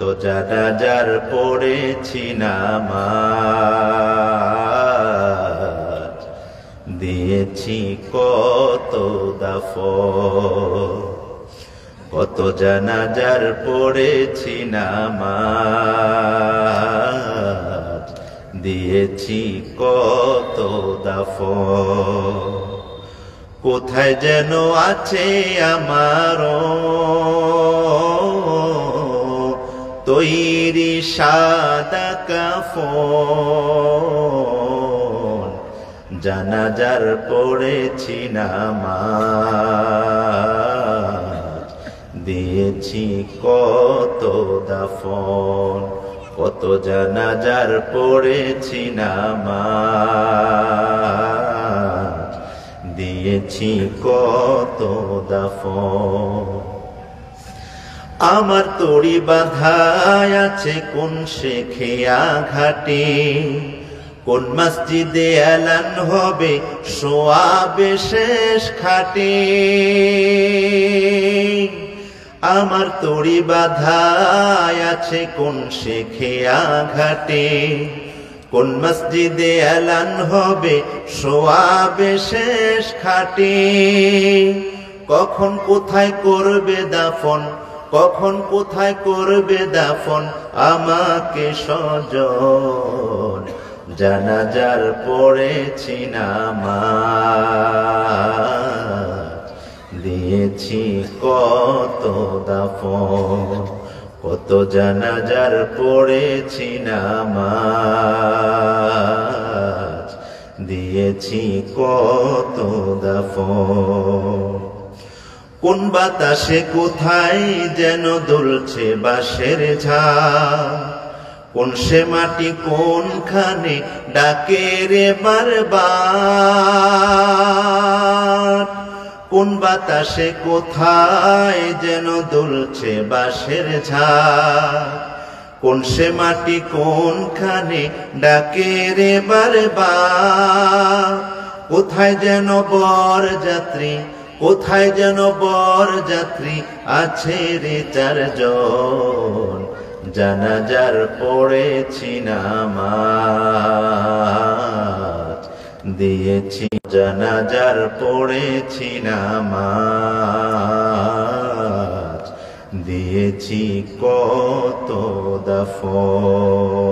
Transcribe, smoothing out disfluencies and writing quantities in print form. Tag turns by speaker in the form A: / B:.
A: তো জানাজার পড়েছি নামাজ, দিয়েছি কত দাফন। কত জানাজার পড়েছি নামাজ, দিয়েছি কত দাফন। কোথায় যেন আছে আমারও তৈরি সাদা কাফন, জানাজার পড়েছি নামাজ, দিয়েছি কত দাফন। কত জানাজার পড়েছি নামাজ, দিয়েছি কত দাফন। আমার তড়ি বাঁধায় আছে কোন শেখিয়া ঘাটে, কোন মসজিদে এলান হবে সোয়াবে শেষ খাটে। আমার তড়ি বাঁধায় আছে কোন শেখিয়া ঘাটে, কোন মসজিদে এলান হবে সোয়াবে শেষ খাটে। কখন কোথায় করবে দাফন, কখন কোথায় করবে দাফন আমাকে স্বজন, জানাজার পড়েছি নামাজ, দিয়েছি কত দাফন। কত জানাজার পড়েছি নামাজ, দিয়েছি কত দাফন। কোন বাতাসে কোথায় যেন দুলছে বাঁশের ঝাড়, কোন সে মাটি কোনখানে ডাকে রে বারবার। কোন বাতাসে কোথায় যেন দুলছে বাঁশের ঝাড়, কোন সে মাটি কোনখানে ডাকে রে বারবার। কোথায় যেন বর যাত্রী, কোথায় যেন বর যাত্রী আছে রে চারজন, জানাজার পড়েছি নামাজ, দিয়েছি জানাজার পড়েছি নামাজ, দিয়েছি কত দাফন।